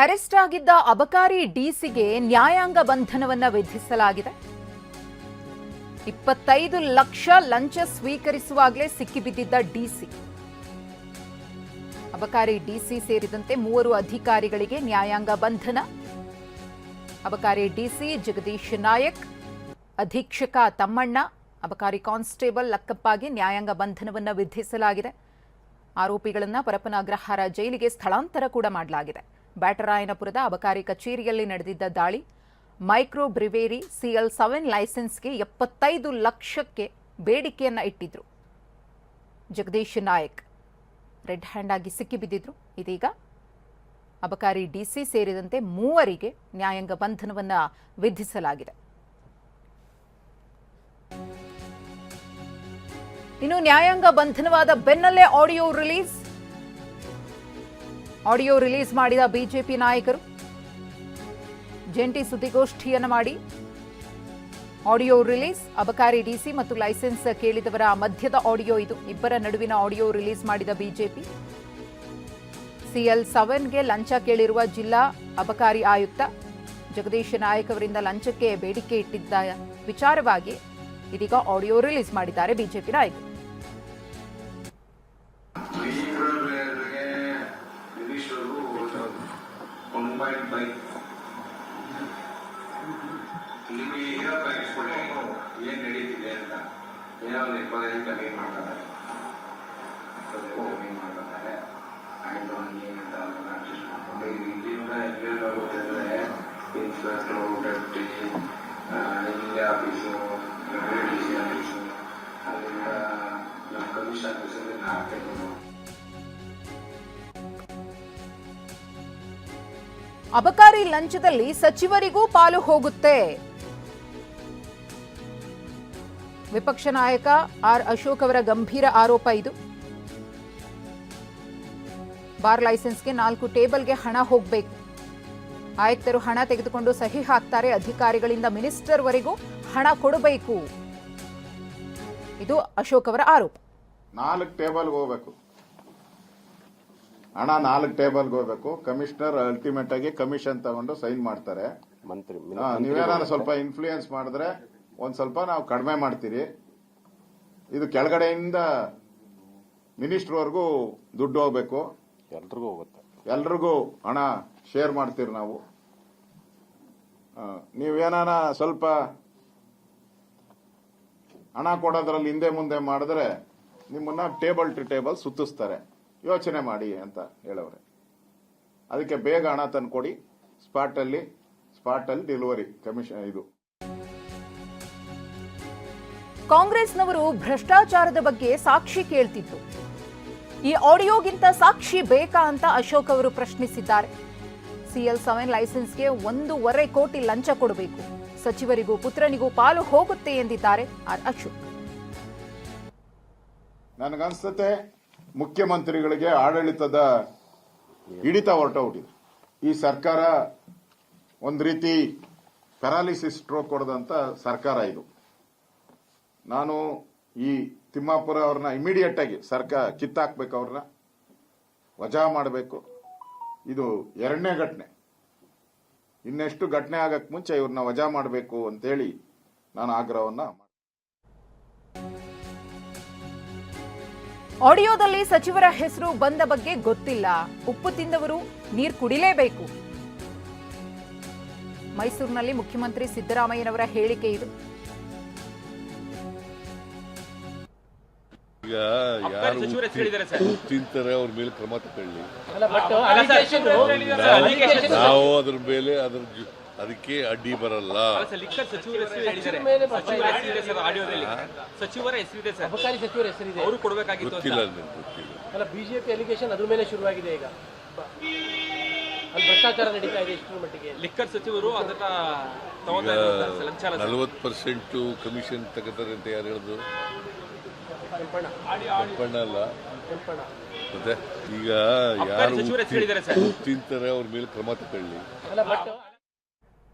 Arrest ಆಗಿದ್ದ ಅಬಕಾರಿ ಡಿಸಿಗೆ ನ್ಯಾಯಾಂಗ ಬಂಧನವನ್ನ ವಿಧಿಸಲಾಗಿದೆ. 25 ಲಕ್ಷ ಲಂಚ ಸ್ವೀಕರಿಸುವಾಗಲೇ ಸಿಕ್ಕಿಬಿದ್ದಿದ್ದ ಡಿಸಿ, ಅಬಕಾರಿ ಡಿಸಿ ಸೇರಿದಂತೆ 3 ಅಧಿಕಾರಿಗಳಿಗೆ ನ್ಯಾಯಾಂಗ ಬಂಧನ. ಅಬಕಾರಿ ಡಿಸಿ ಜಗದೀಶ್ ನಾಯಕ್, ಅಧೀಕ್ಷಕ ತಮ್ಮಣ್ಣ, ಅಬಕಾರಿ ಕಾನ್ಸ್ಟೇಬಲ್ ಲಕ್ಕಪ್ಪಗೆ ನ್ಯಾಯಾಂಗ ಬಂಧನವನ್ನ ವಿಧಿಸಲಾಗಿದೆ. ಆರೋಪಿಗಳನ್ನು ಪರಪ್ಪನ ಅಗ್ರಹಾರ ಜೈಲಿಗೆ ಸ್ಥಳಾಂತರ ಕೂಡ ಮಾಡಲಾಗಿದೆ. ಬ್ಯಾಟರಾಯನಪುರದ ಅಬಕಾರಿ ಕಚೇರಿಯಲ್ಲಿ ನಡೆದಿದ್ದ ದಾಳಿ, ಮೈಕ್ರೋ ಬ್ರಿವೇರಿ CL7 ಲೈಸೆನ್ಸ್ಗೆ 75 ಲಕ್ಷಕ್ಕೆ ಬೇಡಿಕೆಯನ್ನ ಇಟ್ಟಿದ್ರು. ಜಗದೀಶ್ ನಾಯಕ್ ರೆಡ್ ಹ್ಯಾಂಡ್ ಆಗಿ ಸಿಕ್ಕಿಬಿದ್ದಿದ್ರು. ಇದೀಗ ಅಬಕಾರಿ ಡಿಸಿ ಸೇರಿದಂತೆ 3 ನ್ಯಾಯಾಂಗ ಬಂಧನವನ್ನ ವಿಧಿಸಲಾಗಿದೆ. ಇನ್ನು ನ್ಯಾಯಾಂಗ ಬಂಧನವಾದ ಬೆನ್ನಲ್ಲೇ ಆಡಿಯೋ ರಿಲೀಸ್ ಮಾಡಿದ ಬಿಜೆಪಿ ನಾಯಕರು ಜಂಟಿ ಸುದ್ದಿಗೋಷ್ಠಿಯನ್ನು ಮಾಡಿ ಆಡಿಯೋ ರಿಲೀಸ್. ಅಬಕಾರಿ ಡಿಸಿ ಮತ್ತು ಲೈಸೆನ್ಸ್ ಕೇಳಿದವರ ಮಧ್ಯದ ಆಡಿಯೋ ಇದು. ಇಬ್ಬರ ನಡುವಿನ ಆಡಿಯೋ ರಿಲೀಸ್ ಮಾಡಿದ ಬಿಜೆಪಿ. CL7ಗೆ ಲಂಚ ಕೇಳಿರುವ ಜಿಲ್ಲಾ ಅಬಕಾರಿ ಆಯುಕ್ತ ಜಗದೀಶ್ ನಾಯಕ್ ಅವರಿಂದ ಲಂಚಕ್ಕೆ ಬೇಡಿಕೆ ಇಟ್ಟಿದ್ದ ವಿಚಾರವಾಗಿ ಇದೀಗ ಆಡಿಯೋ ರಿಲೀಸ್ ಮಾಡಿದ್ದಾರೆ ಬಿಜೆಪಿ ನಾಯಕರು. ಏನ್ ನಡೀತಿದೆ ಅಂತ ಏನೋ 25 ಕಮ್ಮಿ ಮಾಡ್ತಾರೆ, ಆಯ್ತು ಏನಂತ ಅಡ್ಜಸ್ಟ್ ಮಾಡ್ಕೊಂಡು ಇಲ್ಲಿಂದ ಎಲ್ಲೆಲ್ಲ ಗೊತ್ತಿದ್ರೆ ಇನ್ಸ್ಪೆಕ್ಟರ್ ಡೆಪ್ಟಿ ಇಲ್ಲಿ ಆಫೀಸು ಡಿಸಿ ಆಫೀಸು ಅಲ್ಲಿಂದ ನಮ್ಮ ಕಮಿಷನ್ ಆಫೀಸಲ್ಲಿ 4 ಅಬಕಾರಿ ಲಂಚದಲ್ಲಿ ಸಚಿವರಿಗೂ ಪಾಲು ಹೋಗುತ್ತೆ. ವಿಪಕ್ಷ ನಾಯಕ ಆರ್ ಅಶೋಕ್ ಅವರ ಗಂಭೀರ ಆರೋಪ ಇದು. ಬಾರ್ ಲೈಸೆನ್ಸ್ಗೆ 4 ಟೇಬಲ್ಗೆ ಹಣ ಹೋಗಬೇಕು. ಆಯುಕ್ತರು ಹಣ ತೆಗೆದುಕೊಂಡು ಸಹಿ ಹಾಕ್ತಾರೆ, ಅಧಿಕಾರಿಗಳಿಂದ ಮಿನಿಸ್ಟರ್ವರೆಗೂ ಹಣ ಕೊಡಬೇಕು. ಇದು ಅಶೋಕ್ ಅವರ ಆರೋಪ. 4 ಟೇಬಲ್ಗೆ ಹೋಗಬೇಕು ಹಣ, 4 ಟೇಬಲ್ಗೆ ಹೋಗಬೇಕು. ಕಮಿಷನರ್ ಅಲ್ಟಿಮೇಟ್ ಆಗಿ ಕಮಿಷನ್ ತಗೊಂಡು ಸೈನ್ ಮಾಡ್ತಾರೆ. ನೀವೇನಾದ್ರು ಸ್ವಲ್ಪ ಇನ್ಫ್ಲೂಯೆನ್ಸ್ ಮಾಡಿದ್ರೆ ಒಂದ್ ಸ್ವಲ್ಪ ನಾವು ಕಡಿಮೆ ಮಾಡ್ತೀರಿ. ಇದು ಕೆಳಗಡೆಯಿಂದ ಮಿನಿಸ್ಟರ್ವರೆಗೂ ದುಡ್ಡು ಹೋಗ್ಬೇಕು, ಎಲ್ರಿಗೂ ಹೋಗುತ್ತೆ, ಎಲ್ರಿಗೂ ಹಣ ಶೇರ್ ಮಾಡ್ತೀರಿ ನಾವು. ನೀವೇನಾನ ಸ್ವಲ್ಪ ಹಣ ಕೊಡೋದ್ರಲ್ಲಿ ಹಿಂದೆ ಮುಂದೆ ಮಾಡಿದ್ರೆ ನಿಮ್ಮನ್ನ ಟೇಬಲ್ ಟು ಟೇಬಲ್ ಸುತ್ತಿಸ್ತಾರೆ. ಯೋಚನೆ ಮಾಡಿ ಅಂತ ಹೇಳವ್ರೆ. ಅದಕ್ಕೆ ಬೇಗ ಹಣ ತಂದು ಕೊಡಿ, ಸ್ಪಾಟ್ ಅಲ್ಲಿ ಡೆಲಿವರಿ ಕಮಿಷನ್. ಇದು ಕಾಂಗ್ರೆಸ್ನವರು ಭ್ರಷ್ಟಾಚಾರದ ಬಗ್ಗೆ ಸಾಕ್ಷಿ ಕೇಳ್ತಿದ್ರು. ಈ ಆಡಿಯೋಗಿಂತ ಸಾಕ್ಷಿ ಬೇಕಾ ಅಂತ ಅಶೋಕ್ ಅವರು ಪ್ರಶ್ನಿಸಿದ್ದಾರೆ. CL7 ಲೈಸೆನ್ಸ್ಗೆ 1.5 ಕೋಟಿ ಲಂಚ ಕೊಡಬೇಕು, ಸಚಿವರಿಗೂ ಪುತ್ರನಿಗೂ ಪಾಲು ಹೋಗುತ್ತೆ ಎಂದಿದ್ದಾರೆ ಆರ್ ಅಶೋಕ್. ನನಗನ್ಸುತ್ತೆ ಮುಖ್ಯಮಂತ್ರಿಗಳಿಗೆ ಆಡಳಿತದ ಹಿಡಿತ ಹೊರಟೋಗ್ಬಿಟ್ಟಿದೆ. ಈ ಸರ್ಕಾರ ಒಂದು ರೀತಿ ಪ್ಯಾರಾಲಿಸಿಸ್ ಸ್ಟ್ರೋಕ್ ಹೊಡೆದಂತ ಸರ್ಕಾರ ಇದು. ನಾನು ಈ ತಿಮ್ಮಾಪುರ ಅವ್ರನ್ನ ಇಮಿಡಿಯೇಟ್ ಆಗಿ ಸರ್ಕಾರ ಕಿತ್ತಾಕ್ಬೇಕು, ಅವ್ರನ್ನ ವಜಾ ಮಾಡಬೇಕು. ಇದು 2ನೇ ಘಟನೆ. ಇನ್ನೆಷ್ಟು ಘಟನೆ ಆಗಕ್ ಮುಂಚೆ ಇವ್ರನ್ನ ವಜಾ ಮಾಡಬೇಕು ಅಂತೇಳಿ ನಾನು ಆಗ್ರಹವನ್ನ. ಆಡಿಯೋದಲ್ಲಿ ಸಚಿವರ ಹೆಸರು ಬಂದ ಬಗ್ಗೆ ಗೊತ್ತಿಲ್ಲ, ಉಪ್ಪು ತಿಂದವರು ನೀರು ಕುಡಿಲೇಬೇಕು. ಮೈಸೂರಿನಲ್ಲಿ ಮುಖ್ಯಮಂತ್ರಿ ಸಿದ್ದರಾಮಯ್ಯನವರ ಹೇಳಿಕೆ ಇದು. ಈಗ ಯಾರು ತಿಂತಾರೆ ಅವ್ರ ಮೇಲೆ ಕ್ರಮ ತಗೊಳ್ಳಿ. ನಾವು ಅದ್ರ ಮೇಲೆ ಅದಕ್ಕೆ ಅಡ್ಡಿ ಬರಲ್ಲ. ಗೊತ್ತಿಲ್ಲ, ಬಿಜೆಪಿ ಅಲಿಗೇಷನ್ ಅದ್ರ ಮೇಲೆ ಶುರುವಾಗಿದೆ. ಈಗ ಭ್ರಷ್ಟಾಚಾರ ನಡೀತಾ ಇದೆ. ಇಷ್ಟರ ಮಟ್ಟಿಗೆ ಲಿಕ್ಕರ್ ಸಚಿವರು ಅದನ್ನ 40% ಕಮಿಷನ್ ತಗೋತಾರೆ ಅಂತ ಯಾರು ಹೇಳಿದ್ರು? ಕೆಂಪಣ್ಣ ಅಲ್ಲ. ಮತ್ತೆ ಈಗ ಯಾರು ತಿಂತಾರೆ ಅವ್ರ ಮೇಲೆ ಕ್ರಮ ತಗೊಳ್ಳಿ.